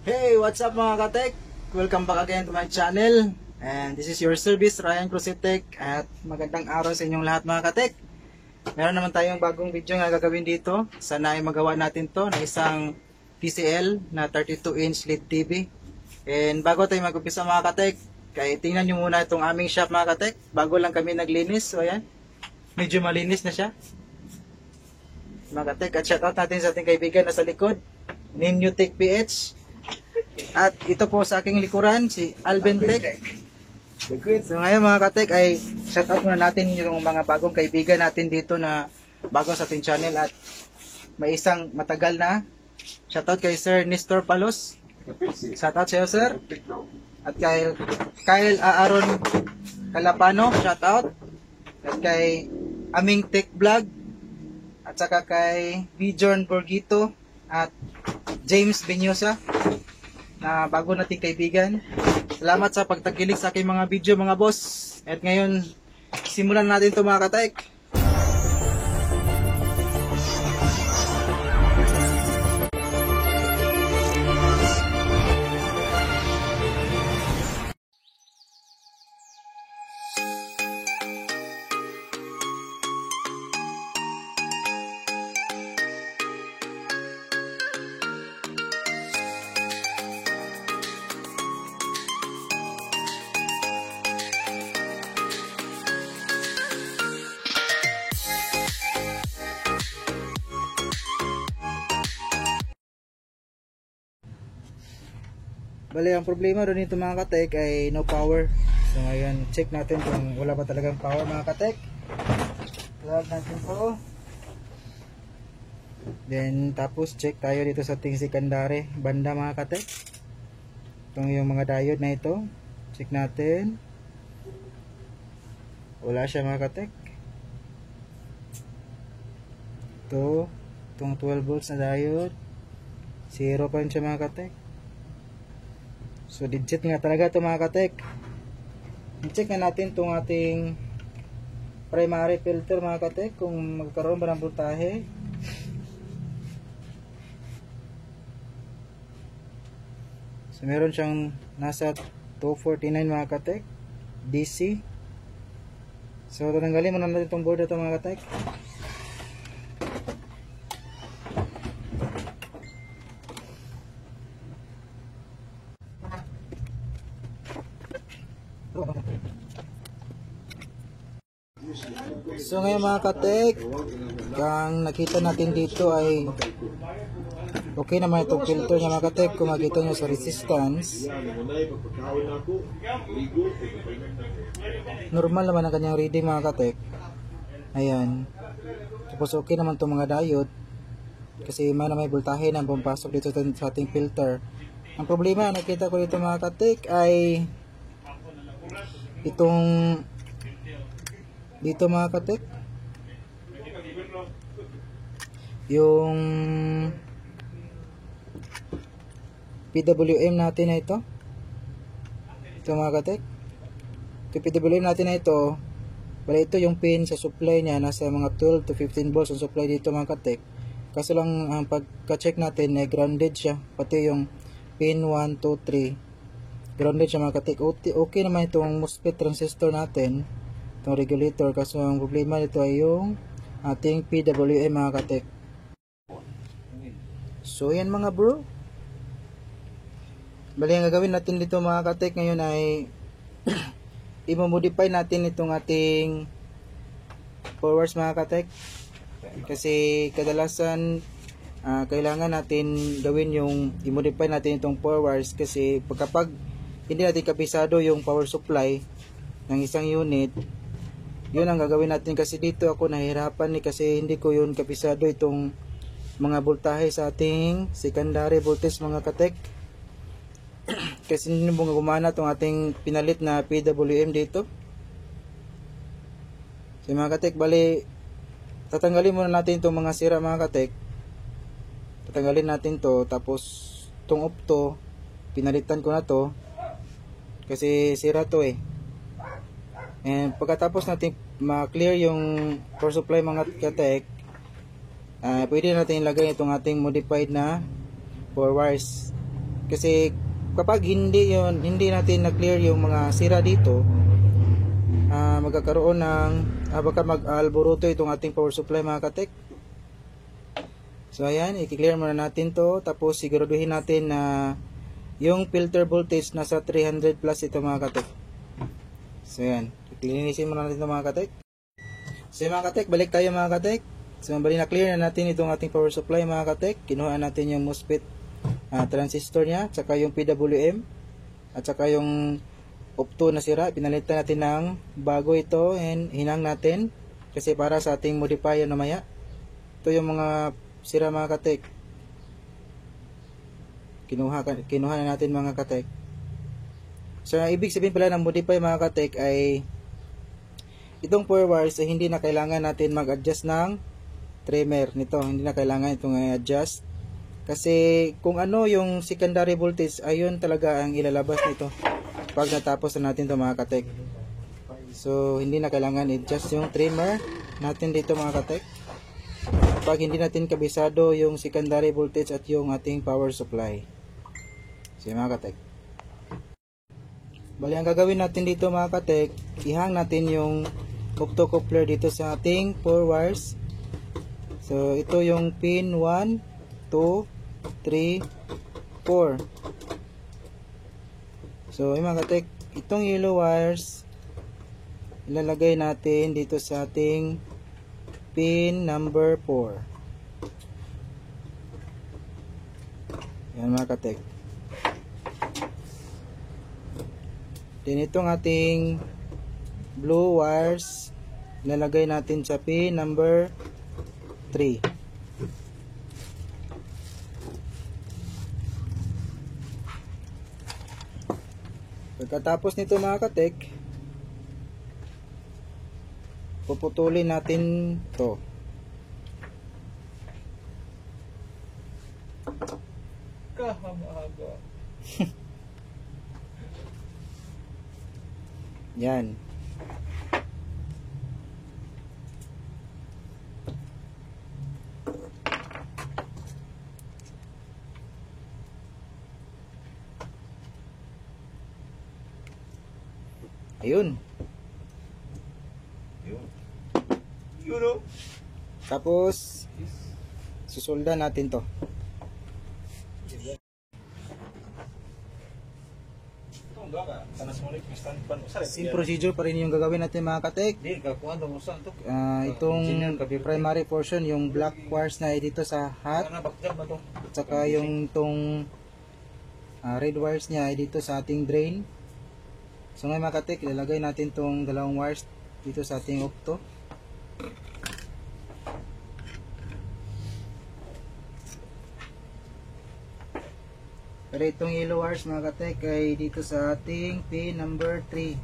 Hey, what's up mga katek? Welcome back again to my channel. And this is your service, Ryan Crucitek. At magandang araw sa inyong lahat mga katek. Meron naman tayong bagong video nga gagawin dito. Sana ay magawa natin to na isang TCL na 32-inch LED TV. And bago tayo mag-umpisa mga katek, kaya tingnan nyo muna itong aming shop mga katek. Bago lang kami naglinis. So ayan, medyo malinis na siya mga katek. At shoutout natin sa ating kaibigan na sa likod, Ninyo Tech PH. At ito po sa aking likuran, si Alvin Tech. So ngayon mga katek ay shoutout muna natin yung mga bagong kaibigan natin dito na bago sa ating channel. At may isang matagal na shoutout kay Sir Nestor Palos. Shoutout sa iyo sir. At kay Kyle Aaron Calapano, shoutout. At kay Aming Tech Vlog. At saka kay Vijon Borgito at James Benyosa na bago nating kaibigan. Salamat sa pagtagilig sa aking mga video mga boss. At ngayon, simulan natin ito mga katek. Bale, ang problema doon dito mga katek ay no power. So ngayon, check natin kung wala ba talagang power mga katek. Plug natin po. Then, tapos check tayo dito sa ating secondary banda mga katek. Itong yung mga diode na ito. Check natin. Wala siya mga katek. Itong 12 volts na diode. 0 pa rin siya mga katek. So digit nga talaga ito mga katek. I-check na natin itong ating primary filter mga katek kung magkaroon ba ng voltahe. So meron siyang nasa 249 mga katek DC. So tanggalin muna natin itong board ito mga katek. So ngayon mga katek, ang nakita natin dito ay okay naman itong filter niya mga katek. Kung makita nyo sa resistance, normal naman ang kanyang reading mga katek. Ayan. Tapos okay naman itong mga diode kasi may voltahe na pumapasok dito sa ating filter. Ang problema nakita ko dito mga katek ay itong dito mga katek, yung PWM natin na ito mga katek. Yung PWM natin na ito, bali ito yung pin sa supply niya, nasa mga 12 to 15 volts ang supply dito mga katek. Kaso lang ang pagka-check natin ay grounded siya, pati yung pin 1, 2, 3 grounded siya mga katek. Okay naman itong MOSFET transistor natin, itong regulator, kaso ang problema nito ay yung ating PWM mga katek. So yan mga bro, bali ang gagawin natin dito mga katek ngayon ay i-modify natin itong ating powers mga katek, kasi kadalasan kailangan natin gawin yung i-modify natin itong powers, kasi kapag hindi natin kapisado yung power supply ng isang unit, yun ang gagawin natin. Kasi dito ako nahihirapan kasi hindi ko yun kapisado itong mga voltahe sa ating secondary voltage mga katek. Kasi hindi mo gumana itong ating pinalit na PWM dito. So mga katek, bali tatanggalin muna natin itong mga sira mga katek. Tatanggalin natin to, tapos itong opto pinalitan ko na to kasi sira to eh. And pagkatapos natin ma-clear yung power supply mga katek, pwede natin ilagay itong ating modified na power wires. Kasi kapag hindi natin na-clear yung mga sira dito, magkakaroon ng baka mag-alboroto itong ating power supply mga katek. So ayan, i-clear muna natin to, tapos siguraduhin natin na yung filter voltage nasa 300 plus ito mga katek. So ayan, i-cleanisin muna natin ito mga katek. So mga katek, balik tayo mga katek. So bali na clear na natin itong ating power supply mga katek. Kinuha natin yung MOSFET transistor niya, tsaka yung PWM, at tsaka yung opto na sira. Pinalitan natin ng bago ito and hinang natin kasi para sa ating modifier namaya. Ito yung mga sira mga katek. Kinuha na natin mga katek. So ibig sabihin pala ng modify mga katek ay itong 4 wires ay hindi na kailangan natin mag-adjust ng trimmer nito. Hindi na kailangan itong i-adjust. Kasi kung ano yung secondary voltage, ayun talaga ang ilalabas nito pag natapos na natin ito mga katek. So hindi na kailangan i-adjust yung trimmer natin dito mga katek pag hindi natin kabisado yung secondary voltage at yung ating power supply. So mga katek, bali ang gagawin natin dito mga katek, ihang natin yung optocoupler dito sa ating 4 wires. So ito yung pin 1, 2, 3, 4. So mga katek, itong yellow wires ilalagay natin dito sa ating pin number 4. Yan mga katek. Then itong ating blue wires ilalagay natin sa pin number 3. Pagkatapos nito mga katek, puputulin natin to. Kahaba-haba. Yan. Ayun. Yun o. Tapos susolda natin to. Same procedure pa rin yung gagawin natin mga katek. Itong primary portion, yung black wires na dito sa hot, at saka yung itong red wires niya ay dito sa ating drain. So ngayon mga katek, ilalagay natin itong dalawang wires dito sa ating opto. Pero itong yellow wires mga katek ay dito sa ating pin number 3.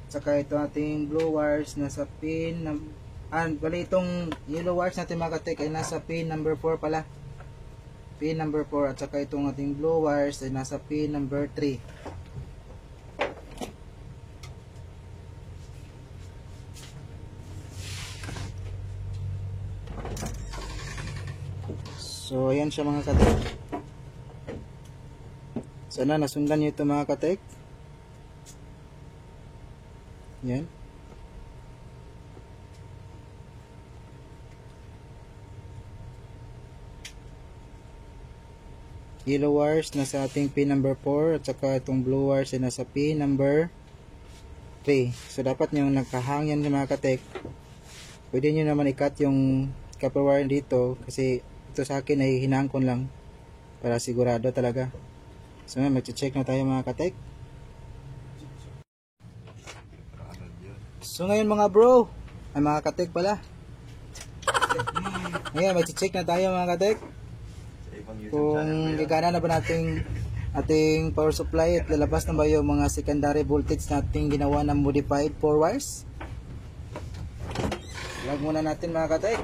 Saka ito ating blue wires nasa pin bali itong yellow wires natin mga katek ay nasa pin number 4 pala. Pin number 4 at saka itong ating blue wires ay nasa pin number 3. So ayan siya mga katek. Sana nasundan nyo ito mga katek. Yan. Yellow wires nasa ating pin number 4 at saka itong blue wires ay nasa pin number 3. So dapat nyo nagkahang yan mga katek. Pwede nyo naman i-cut yung copper wire dito kasi ito sa akin ay hinangkon lang para sigurado talaga. So mag-check na tayo mga katek. So ngayon mga bro, ay mga katek pala. Ngayon mag-check na tayo mga katek kung gagana na ba nating ating power supply at lalabas na ba yung mga secondary voltage nating ginawa ng modified 4 wires. Lag muna natin mga katek.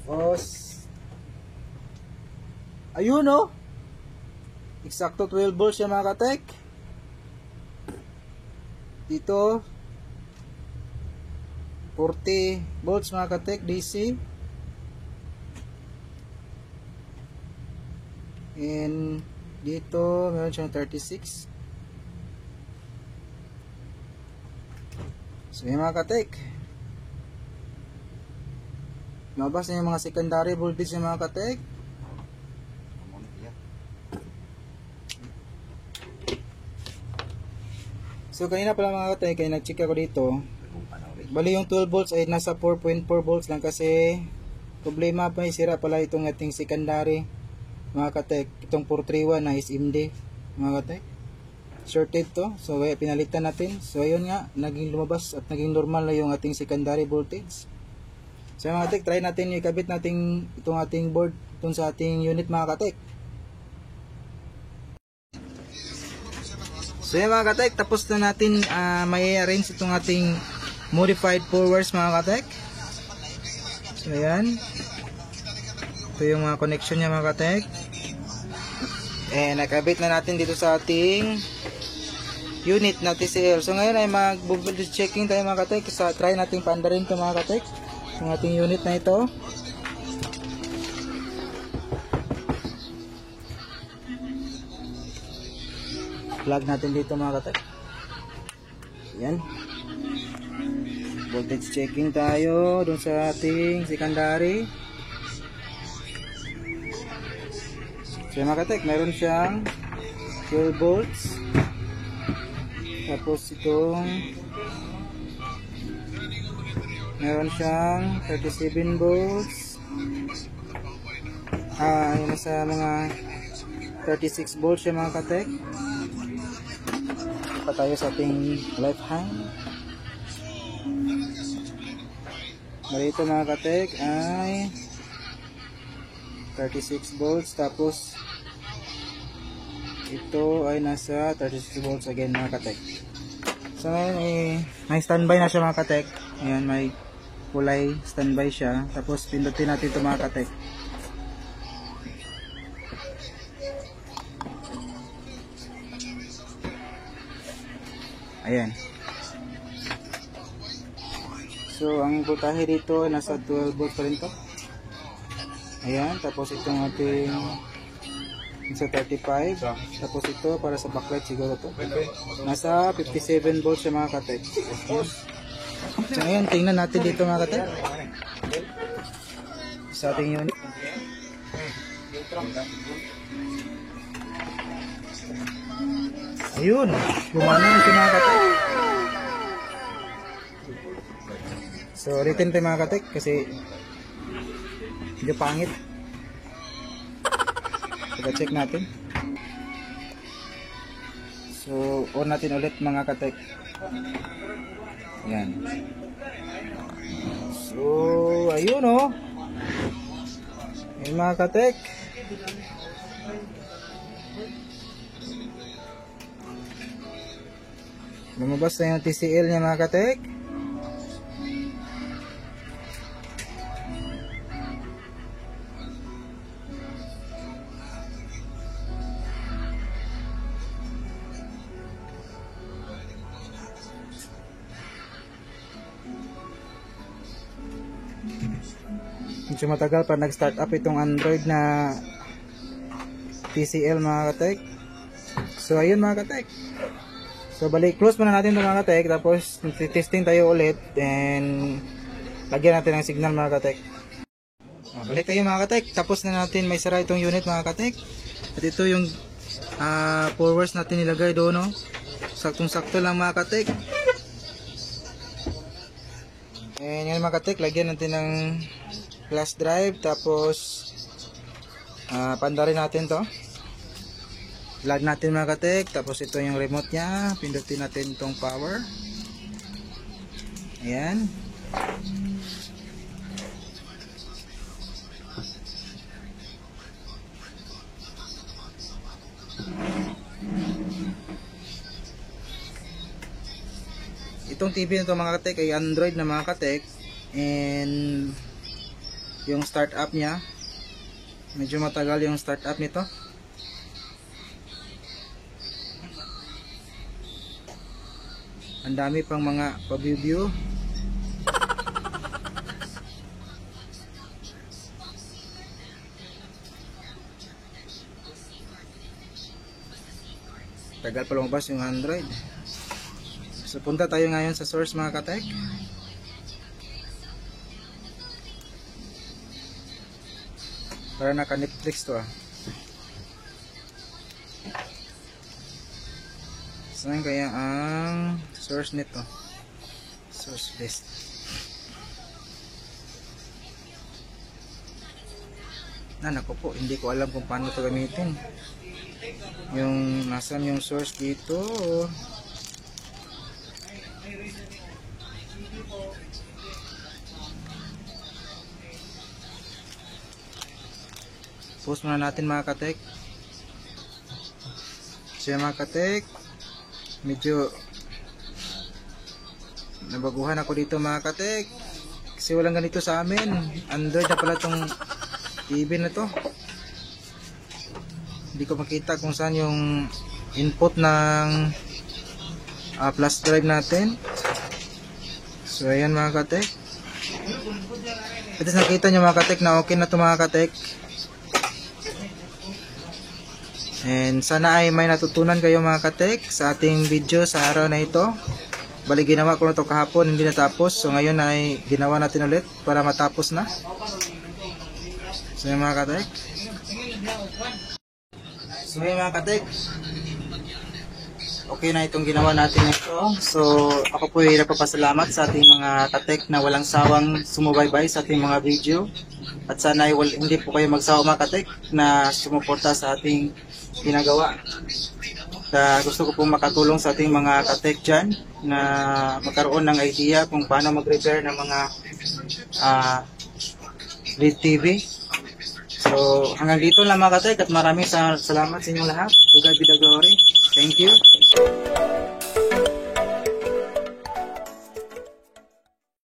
Tapos ayun o, eksakto 12 volts yan mga katek. Dito 40 volts mga katek, DC. And dito meron siyang 36. So yung mga katek, lumabas na yung mga secondary voltage ng mga katek. So kanina pala mga katek, kaya nag-check ako dito, bali yung 12 volts ay nasa 4.4 volts lang kasi problema pa, sira pala itong ating secondary mga katek. Itong 431 na is MD mga katek, shorted to, so pinalitan natin. So ayun nga, naging lumabas at naging normal na yung ating secondary voltage. So mga katek, try natin ikabit natin itong ating board itong sa ating unit mga katek. So yan mga katek, tapos na natin may arrange itong ating modified powers mga katek. So ayan, ito yung mga connection niya mga katek. And nakabit na natin dito sa ating unit na TCL. So ngayon ay mag-voltage checking tayo mga katek. So try natin paandarin ito mga katek, yung ating unit na ito. Plug natin dito mga katek. Yan, voltage checking tayo dun sa ating secondary. So mga katek, meron siyang 12 volts. Tapos itong meron siyang 37 volts. Yun nasa mga 36 volts siya mga katek. Pa tayo sa ating left hand. Marito mga katek ay 36 volts, tapos ito ay nasa 36 volts again mga katek. So ngayon may standby na siya mga katek. Ayan, may kulay standby siya. Tapos pindutin natin ito mga katek. Ayan. So ang voltahe dito nasa 12 volts pa rin to. Ayan, tapos itong ating nasa 35. Tapos ito para sa backlight siguro to, nasa 57 volts siya mga katek. So ayan, tingnan natin dito mga katek sa ating unit. Ayun, gumana na siya mga katek. So ulitin tayo mga katek kasi medyo pangit. Check natin. So on natin ulit mga katek. Ayan. So ayun oh. Ayun mga katek. Lumabas na yung TCL niya mga katek. Medyo matagal pa nag-start up itong Android na TCL mga katek. So ayun mga katek. So balik, close muna natin ito mga katek. Tapos testing tayo ulit. And lagyan natin ng signal mga katek. Balik tayo mga katek. Tapos na natin may sara itong unit mga katek. At ito yung powers natin nilagay doon. No? Saktong sakto lang mga katek. And yan mga katek, lagyan natin ng flash drive. Tapos pandarin natin to. Plug natin mga katek. Tapos ito yung remote nya. Pindutin natin itong power. Ayan. Itong TV nito mga katek ay Android na mga katek. And yung start up nya, medyo matagal yung start up nito. Ang dami pang mga pa-view. tagal pa lumabas yung Android. So punta tayo ngayon sa source mga katek. Para naka Netflix to ah. Saan kaya ang source nito? Source list. Naku po, hindi ko alam kung paano ito gamitin. Yung nasan yung source dito. Post muna natin mga katek. So mga katek, medyo nabaguhan ako dito mga katek. Kasi walang ganito sa amin. Android na pala tong TV na to. Hindi ko makita kung saan yung input ng flash drive natin. So ayan mga katek. At nakita nyo mga katek na okay na to mga katek. And sana ay may natutunan kayo mga katek sa ating video sa araw na ito. Bali ginawa ko na to kahapon, hindi natapos. So ngayon ay ginawa natin ulit para matapos na. So yung mga katek. So yung mga katek. Okay na itong ginawa natin ito. So ako po ay nagpapasalamat sa ating mga katek na walang sawang sumubaybay sa ating mga video. At sana ay hindi po kayo magsawa mga katek na sumuporta sa ating ginagawa. Gusto ko pong makatulong sa ating mga katek dyan na magkaroon ng idea kung paano mag-repair ng mga LED TV. So hanggang dito lang mga katek at maraming salamat sa inyong lahat. To God be the glory. Thank you.